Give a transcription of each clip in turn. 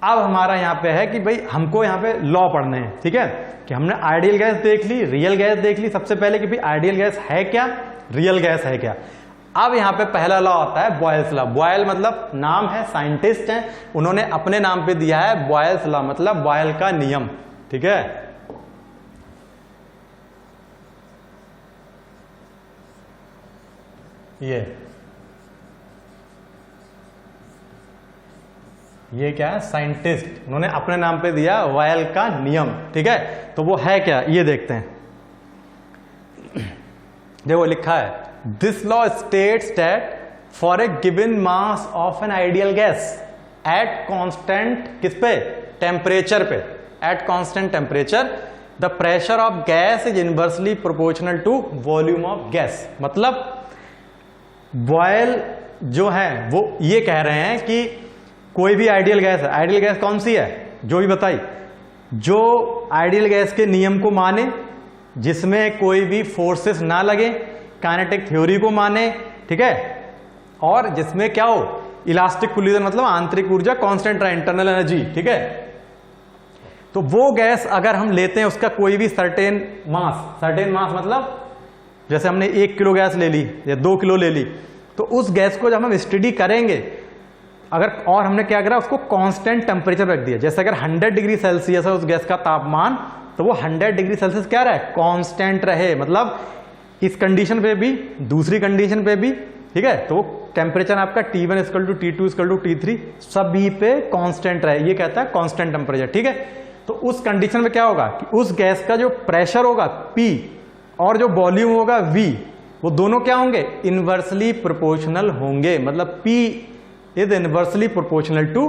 अब हमारा यहाँ पे है कि भाई हमको यहाँ पे लॉ पढ़ने हैं, ठीक है, कि हमने आइडियल गैस देख ली, रियल गैस देख ली सबसे पहले कि भाई आइडियल गैस है क्या, रियल गैस है क्या। अब यहाँ पे पहला लॉ आता है बॉयल्स लॉ। बॉयल मतलब नाम है, साइंटिस्ट हैं, उन्होंने अपने नाम पे दिया है बॉयल्स लॉ, मतलब बॉयल का नियम, ठीक है। ये क्या है, साइंटिस्ट, उन्होंने अपने नाम पे दिया बॉयल का नियम, ठीक है। तो वो है क्या, ये देखते हैं। देखो लिखा है, this law states that for a given mass of an ideal gas at constant, किस पे, टेम्परेचर पे, at constant temperature the pressure of gas is inversely proportional to volume of gas. मतलब बॉयल जो है वो ये कह रहे हैं कि कोई भी आइडियल गैस है, आइडियल गैस कौन सी है, जो भी बताई, जो आइडियल गैस के नियम को माने, जिसमें कोई भी फोर्सेस ना लगे, काइनेटिक थ्योरी को माने, ठीक है, और जिसमें क्या हो, इलास्टिक कोलिजन मतलब आंतरिक ऊर्जा कांस्टेंट रहे, इंटरनल एनर्जी, ठीक है। तो वो गैस अगर हम लेते हैं उसका कोई भी सर्टेन मास मतलब जैसे हमने 1 किलो गैस ले ली या 2 किलो ले ली, तो उस गैस को जब हम स्टडी करेंगे अगर, और हमने क्या करा, उसको कांस्टेंट टेम्परेचर रख दिया, जैसे अगर 100 डिग्री सेल्सियस है उस गैस का तापमान, तो वो 100 डिग्री सेल्सियस क्या रहे, कांस्टेंट रहे, मतलब इस कंडीशन पे भी दूसरी कंडीशन पे भी, ठीक है। तो टेम्परेचर आपका T1 equal to T2 equal to T3 सभी पे कांस्टेंट रहे, ये कहता है कांस्टेंट टेम्परेचर, ठीक है। तो उस कंडीशन में क्या होगा कि उस गैस का जो प्रेशर होगा P और जो वॉल्यूम होगा V, वो दोनों क्या होंगे, इनवर्सली प्रोपोर्शनल होंगे, मतलब P is inversely proportional to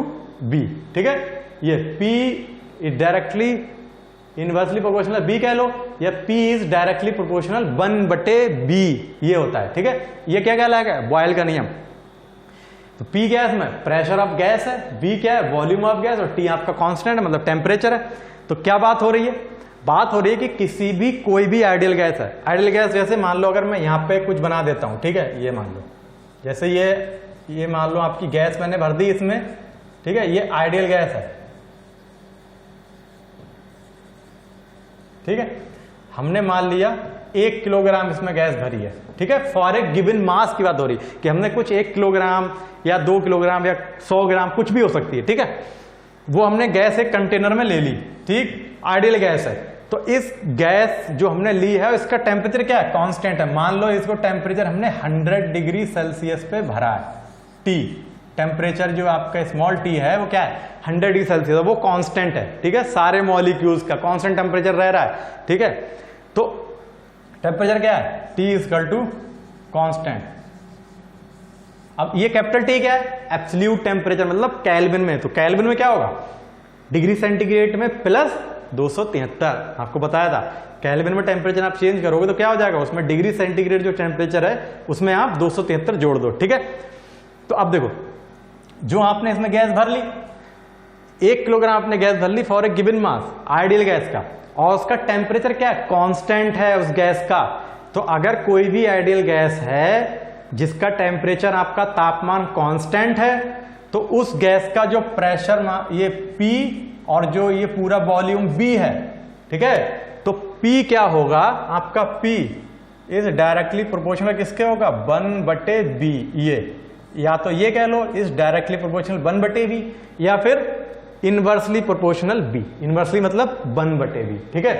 B, ठीक है। ये P is directly inversely proportional B कह लो, या P is directly proportional 1/B, ये होता है, ठीक है। ये क्या कहलाएगा, बॉयल का नियम। तो P क्या है इसमें, प्रेशर ऑफ गैस है, B क्या है, वॉल्यूम ऑफ गैस, और T आपका कांस्टेंट है मतलब टेम्परेचर है। तो क्या बात हो रही है, बात हो रही है कि किसी भी कोई भी आइडियल गैस है, आइडियल गैस जैसे मान लो अगर मैं यहाँ पे कुछ बना देता हूं, ठीक है, ये मान लो जैसे ये मान लो आपकी गैस मैंने भर दी इसमें, ठीक है, ये आइडियल गैस है, ठीक है। हमने मान लिया 1 किलोग्राम इसमें गैस भरी है, ठीक है, फॉर ए गिवन मास की बात हो रही कि हमने कुछ 1 किलोग्राम या 2 किलोग्राम या 100 ग्राम कुछ भी हो सकती है, ठीक है। वो हमने गैस एक कंटेनर में ले ली, ठीक, आइडियल गैस है। तो इस गैस जो हमने ली है इसका टेम्परेचर क्या है, कांस्टेंट है। मान लो इसको टेम्परेचर हमने 100 डिग्री सेल्सियस पे भरा है, T टेम्परेचर जो आपका स्मॉल t है वो क्या है, 100 डिग्री सेल्सियस, वो कांस्टेंट है, ठीक है, सारे मॉलिक्यूल्स का कांस्टेंट टेम्परेचर रह रहा है, ठीक है। तो टेम्परेचर क्या है, T इक्वल टू कांस्टेंट। अब ये कैपिटल T क्या है, एब्सोल्यूट टेम्परेचर, मतलब केल्विन में। तो केल्विन में क्या होगा, डिग्री सेंटीग्रेड में प्लस 273, आपको बताया था। केल्विन में टेम्परेचर आप चेंज करोगे तो क्या हो जाएगा, उसमें डिग्री सेंटीग्रेड जो टेम्परेचर है उसमें आप 273 जोड़ दो, ठीक है। तो अब देखो, जो आपने इसमें गैस भर ली, 1 किलोग्राम आपने गैस भर ली for a given mass ideal gas का, और उसका टेम्परेचर क्या है, कांस्टेंट है उस गैस का। तो अगर कोई भी आइडियल गैस है जिसका टेम्परेचर आपका तापमान कांस्टेंट है, तो उस गैस का जो प्रेशर ये P और जो ये पूरा वॉल्यूम B है, ठीक है, तो P क्या होगा आपका, P इज डायरेक्टली प्रोपोर्शनल किसके होगा, 1/B। ये या तो ये कह लो इज डायरेक्टली प्रोपोर्शनल 1/B, या फिर इनवर्सली प्रोपोर्शनल B। इनवर्सली मतलब 1/B, ठीक है।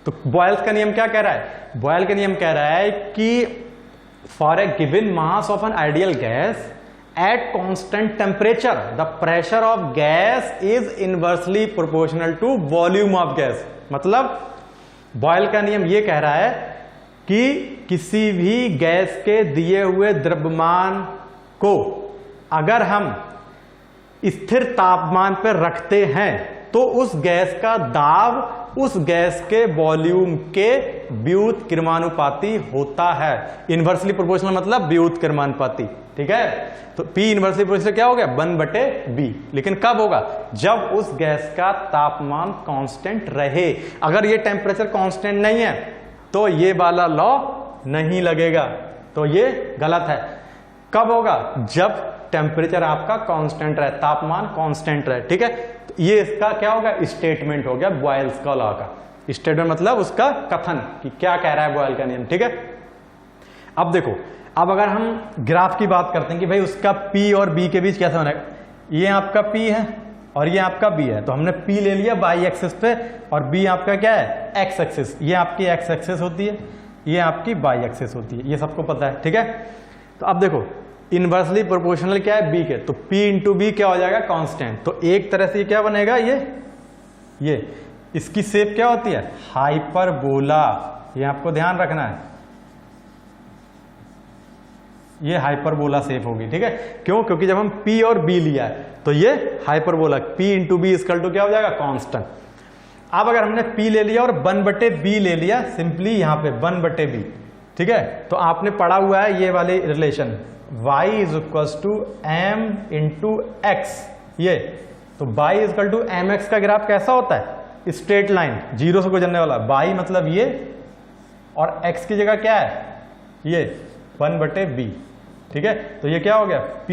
तो बॉयल्स का नियम क्या कह रहा है, बॉयल का नियम कह रहा है कि for a given mass of an ideal gas at constant temperature the pressure of gas is inversely proportional to volume of gas। मतलब बॉयल का नियम ये कह रहा है कि किसी भी गैस के दिए हुए द्रव्यमान को अगर हम स्थिर तापमान पर रखते हैं तो उस गैस का दाब उस गैस के वॉल्यूम के व्युत्क्रमानुपाती होता है। इनवर्सली प्रोपोर्शनल मतलब व्युत्क्रमानुपाती, ठीक है। तो P इनवर्सली प्रोपोर्शनल क्या हो गया, 1/B। लेकिन कब होगा, जब उस गैस का तापमान कांस्टेंट रहे। अगर ये टेम्परेचर कांस्टेंट नहीं है तो ये वाला लॉ नहीं लगेगा, तो ये गलत है। कब होगा, जब टेम्परेचर आपका कांस्टेंट रहे, तापमान कांस्टेंट रहे, ठीक है। ये इसका क्या होगा, स्टेटमेंट हो गया बॉयल्स का लॉ का। स्टेटमेंट मतलब उसका कथन कि क्या कह रहा है बॉयल का नियम, ठीक है। अब देखो, अब अगर हम ग्राफ की बात करते हैं कि भाई उसका P और B के बीच कैसा बनेगा, ये आपका P है और ये आपका B है, तो हमने P ले लिया बाई एक्सिस पे और B आपका क्या है, एक्स एक्सिस। ये आपकी एक्स एक्सिस होती है, ये आपकी बाई एक्सिस होती है, ये सबको पता है, ठीक है। तो अब देखो इनवर्सली प्रोपोर्शनल क्या है B के, तो P इंटू B क्या हो जाएगा, कांस्टेंट। तो एक तरह से ये क्या बनेगा, ये इसकी शेप क्या होती है, हाइपरबोला। ये आपको ध्यान रखना है, ये हाइपरबोला शेप होगी, ठीक है। क्यों, क्योंकि जब हम P और B लिया है तो ये hyperbola, P into B equal to क्या हो जाएगा, कांस्टेंट। अब अगर हमने P ले लिया और 1/B ले लिया, सिंपली यहां पे 1/B, ठीक है। तो आपने पढ़ा हुआ है ये वाले relation, y is equal to m into x, ये तो y is equal to mx का ग्राफ कैसा होता है, स्ट्रेट लाइन, जीरो से गुजरने वाला। y मतलब ये और x की जगह क्या है, ये 1/B, ठीक है। तो ये क्या हो गया, P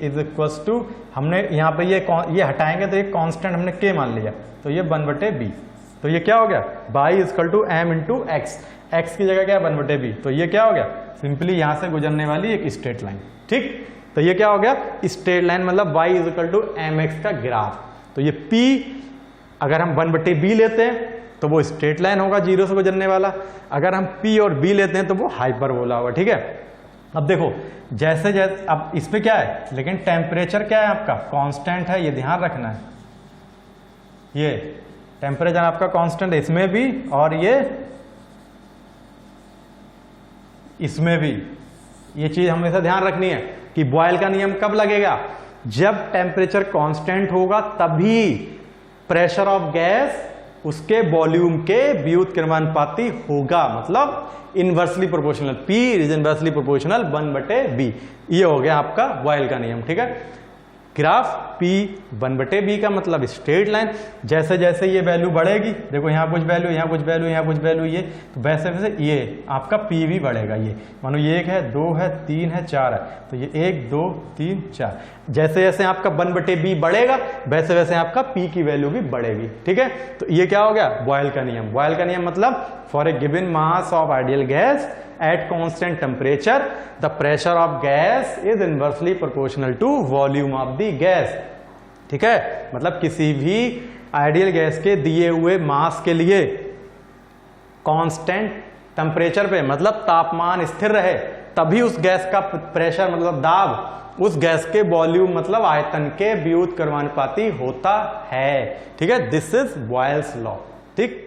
इज इक्वल टू, हमने यहाँ पे ये हटाएंगे तो ये कांस्टेंट हमने K मान लिया, तो ये 1/B। तो ये क्या हो गया, y is equal to m into x, x की जगह क्या है 1/B। तो ये क्या हो गया, सिंपली यहां से गुजरने वाली एक स्ट्रेट लाइन, ठीक। तो ये क्या हो गया, स्ट्रेट लाइन मतलब y is equal to mx का ग्राफ। तो ये P अगर हम 1/B लेते हैं तो वो स्ट्रेट लाइन होगा, जीरो से गुजरने वाला। अगर हम P और B लेते हैं तो वो हाइपरबोला होगा, ठीक है। अब देखो जैसे जैसे, अब इस पे क्या है, लेकिन टेम्परेचर क्या है आपका, कांस्टेंट है, ये ध्यान रखना है। ये टेम्परेचर आपका कांस्टेंट है इसमें भी और ये इसमें भी। ये चीज हमेशा ध्यान रखनी है कि बॉयल का नियम कब लगेगा, जब टेम्परेचर कांस्टेंट होगा तभी प्रेशर ऑफ गैस उसके वॉल्यूम के व्युत्क्रमानुपाती होगा, मतलब inversely proportional. P is inversely proportional 1/B, ये हो गया आपका बॉयल का नियम, ठीक है। ग्राफ P 1/B का मतलब स्ट्रेट लाइन, जैसे जैसे ये वैल्यू बढ़ेगी, देखो यहाँ कुछ वैल्यू, यहाँ कुछ वैल्यू, यहाँ कुछ वैल्यू, ये तो वैसे वैसे ये आपका P भी बढ़ेगा। ये मानो ये 1 है, 2 है, 3 है, 4 है, तो ये 1 2 3 4, जैसे जैसे आपका 1/B बढ़ेगा वैसे वैसे आपका P की वैल्यू भी बढ़ेगी, ठीक है। तो ये क्या हो गया, बॉयल का नियम। बॉयल का नियम मतलब for a given mass of ideal gas at constant temperature the pressure of gas is inversely proportional to volume of the gas, ठीक है। मतलब किसी भी आइडियल गैस के दिए हुए मास के लिए कांस्टेंट टेम्परेचर पे, मतलब तापमान स्थिर रहे, तभी उस गैस का प्रेशर मतलब दाब उस गैस के वॉल्यूम मतलब आयतन के व्युत्क्रमानुपाती होता है, ठीक है। दिस इज बॉयल्स लॉ, ठीक।